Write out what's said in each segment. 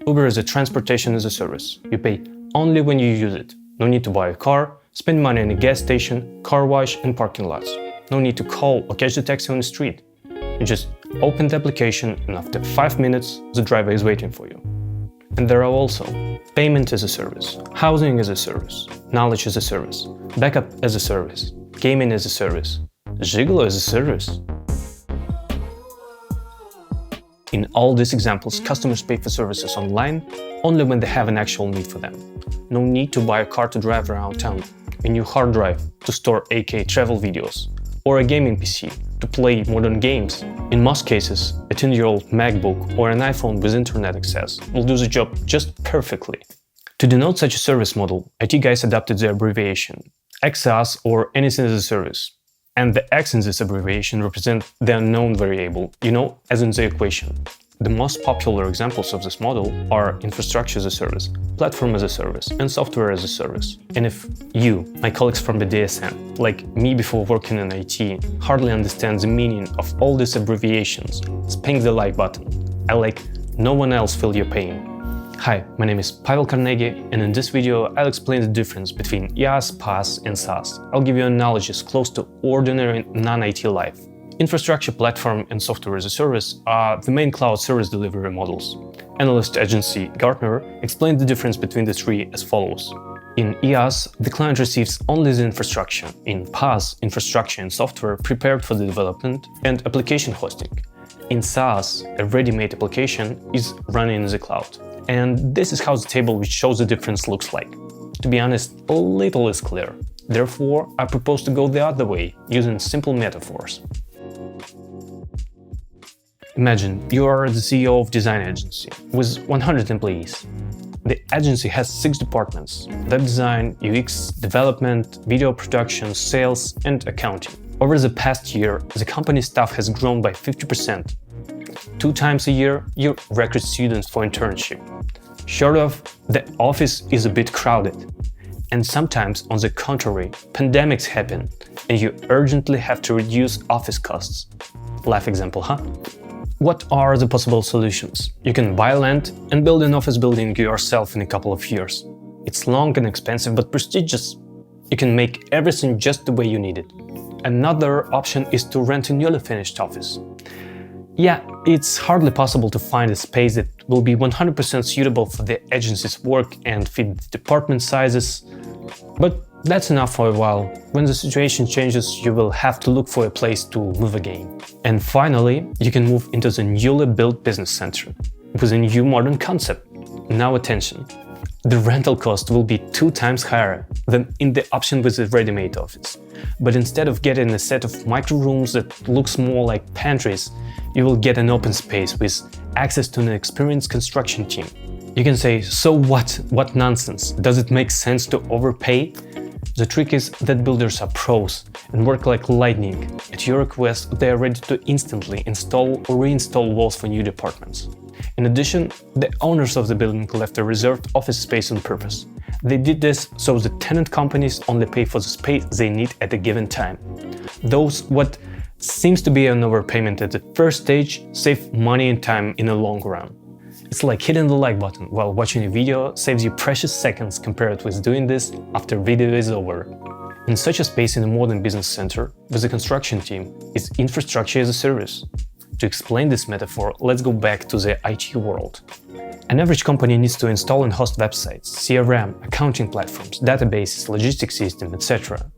Uber is a transportation as a service. You pay only when you use it. No need to buy a car, spend money in a gas station, car wash and parking lots. No need to call or catch the taxi on the street. You just open the application and after 5 minutes, the driver is waiting for you. And there are also payment as a service, housing as a service, knowledge as a service, backup as a service, gaming as a service, Gigolo as a service. In all these examples, customers pay for services online only when they have an actual need for them. No need to buy a car to drive around town, a new hard drive to store 8K travel videos, or a gaming PC to play modern games. In most cases, a 10-year-old MacBook or an iPhone with internet access will do the job just perfectly. To denote such a service model, IT guys adopted the abbreviation XaaS or anything as a service. And the X in this abbreviation represent the unknown variable, as in the equation. The most popular examples of this model are infrastructure as a service, platform as a service, and software as a service. And if you, my colleagues from the DSN, like me before working in IT, hardly understand the meaning of all these abbreviations, spank the like button. I like no one else feel your pain. Hi, my name is Pavel Carnegie, and in this video I'll explain the difference between IaaS, PaaS, and SaaS. I'll give you analogies close to ordinary non-IT life. Infrastructure, platform, and software as a service are the main cloud service delivery models. Analyst agency Gartner explained the difference between the three as follows. In IaaS, the client receives only the infrastructure. In PaaS, infrastructure and software prepared for the development and application hosting. In SaaS, a ready-made application is running in the cloud. And this is how the table which shows the difference looks like. To be honest, a little is clear. Therefore, I propose to go the other way, using simple metaphors. Imagine you are the CEO of design agency with 100 employees. The agency has 6 departments: web design, UX, development, video production, sales, and accounting. Over the past year, the company staff has grown by 50%. 2 times a year, you recruit students for internship. Short of, the office is a bit crowded. And sometimes, on the contrary, pandemics happen, and you urgently have to reduce office costs. Life example, huh? What are the possible solutions? You can buy land and build an office building yourself in a couple of years. It's long and expensive, but prestigious. You can make everything just the way you need it. Another option is to rent a newly finished office. Yeah, it's hardly possible to find a space that will be 100% suitable for the agency's work and fit the department sizes, but that's enough for a while. When the situation changes, you will have to look for a place to move again. And finally, you can move into the newly built business center with a new modern concept. Now attention! The rental cost will be 2 times higher than in the option with a ready-made office. But instead of getting a set of micro rooms that looks more like pantries, you will get an open space with access to an experienced construction team. You can say, so what? What nonsense? Does it make sense to overpay? The trick is that builders are pros and work like lightning. At your request, they are ready to instantly install or reinstall walls for new departments. In addition, the owners of the building left a reserved office space on purpose. They did this so the tenant companies only pay for the space they need at a given time. Those what seems to be an overpayment at the first stage save money and time in the long run. It's like hitting the like button while watching a video saves you precious seconds compared with doing this after video is over. In such a space in a modern business center, with a construction team, is infrastructure as a service. To explain this metaphor, let's go back to the IT world. An average company needs to install and host websites, CRM, accounting platforms, databases, logistics system, etc.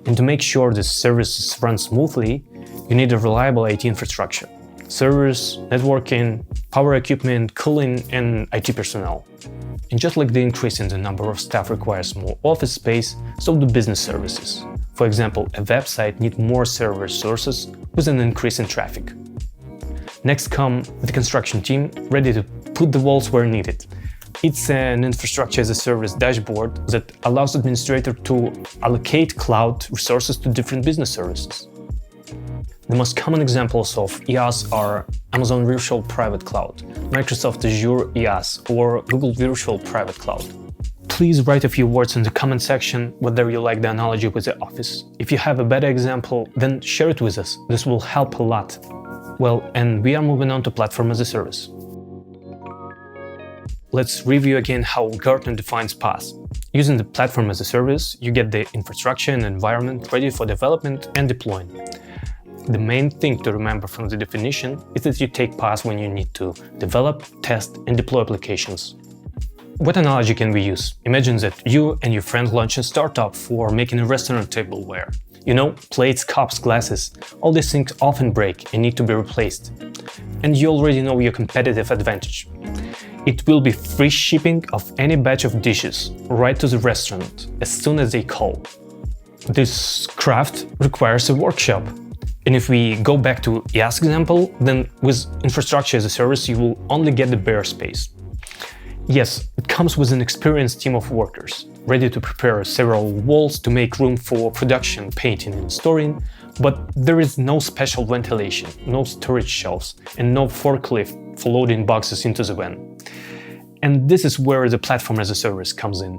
And to make sure this services run smoothly, you need a reliable IT infrastructure. Servers, networking, power equipment, cooling, and IT personnel. And just like the increase in the number of staff requires more office space, so do business services. For example, a website needs more server resources with an increase in traffic. Next come the construction team, ready to put the walls where needed. It's an infrastructure as a service dashboard that allows administrator to allocate cloud resources to different business services. The most common examples of IaaS are Amazon Virtual Private Cloud, Microsoft Azure IaaS, or Google Virtual Private Cloud. Please write a few words in the comment section whether you like the analogy with the office. If you have a better example, then share it with us. This will help a lot. Well, and we are moving on to platform as a service. let's review again how Gartner defines PaaS. Using the platform as a service, you get the infrastructure and environment ready for development and deploying. The main thing to remember from the definition is that you take PaaS when you need to develop, test, and deploy applications. What analogy can we use? Imagine that you and your friend launch a startup for making a restaurant tableware. You know, plates, cups, glasses, all these things often break and need to be replaced. And you already know your competitive advantage. It will be free shipping of any batch of dishes right to the restaurant as soon as they call. This craft requires a workshop. And if we go back to IaaS example, then with infrastructure as a service, you will only get the bare space. Yes, it comes with an experienced team of workers, ready to prepare several walls to make room for production, painting and storing, but there is no special ventilation, no storage shelves, and no forklift for loading boxes into the van. And this is where the platform as a service comes in.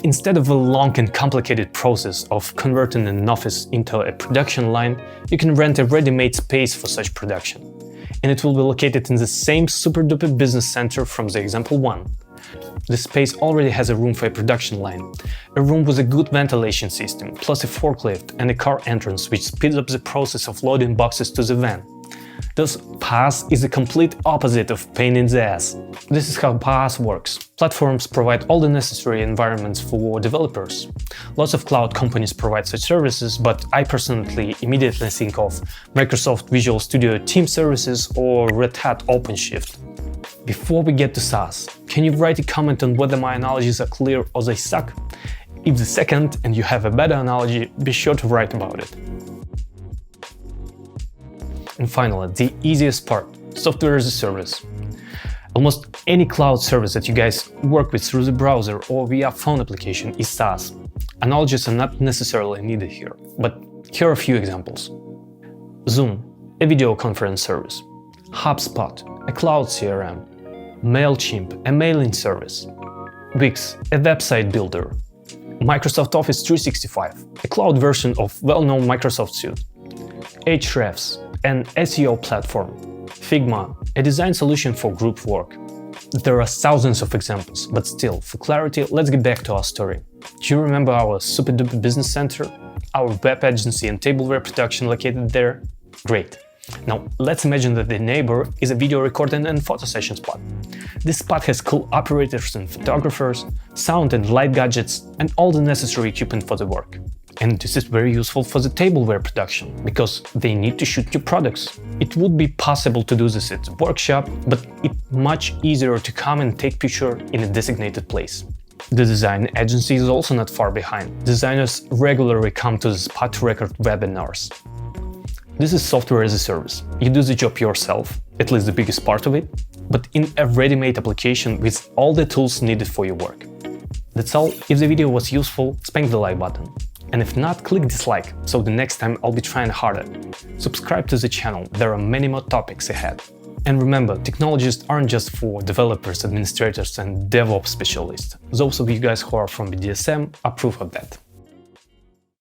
Instead of a long and complicated process of converting an office into a production line, you can rent a ready-made space for such production. And it will be located in the same super-duper business center from the example 1. The space already has a room for a production line, a room with a good ventilation system, plus a forklift and a car entrance which speeds up the process of loading boxes to the van. Thus, PaaS is the complete opposite of pain in the ass. This is how PaaS works. Platforms provide all the necessary environments for developers. Lots of cloud companies provide such services, but I personally immediately think of Microsoft Visual Studio Team Services or Red Hat OpenShift. Before we get to SaaS, can you write a comment on whether my analogies are clear or they suck? If the second and you have a better analogy, be sure to write about it. And finally, the easiest part, software as a service. Almost any cloud service that you guys work with through the browser or via phone application is SaaS. Analogies are not necessarily needed here, but here are a few examples. Zoom, a video conference service. HubSpot, a cloud CRM. MailChimp, a mailing service. Wix, a website builder. Microsoft Office 365, a cloud version of well-known Microsoft suite. Ahrefs, an SEO platform. Figma, a design solution for group work. There are thousands of examples, but still, for clarity, let's get back to our story. Do you remember our super-duper business center? Our web agency and tableware production located there? Great. Now, let's imagine that the neighbor is a video recording and photo session spot. This spot has cool operators and photographers, sound and light gadgets, and all the necessary equipment for the work. And this is very useful for the tableware production, because they need to shoot new products. It would be possible to do this at the workshop, but it's much easier to come and take picture in a designated place. The design agency is also not far behind. Designers regularly come to the spot to record webinars. This is software as a service. You do the job yourself, at least the biggest part of it, but in a ready-made application with all the tools needed for your work. That's all. If the video was useful, spank the like button. And if not, click dislike, so the next time I'll be trying harder. Subscribe to the channel, there are many more topics ahead. And remember, technologies aren't just for developers, administrators and DevOps specialists. Those of you guys who are from BDSM are proof of that.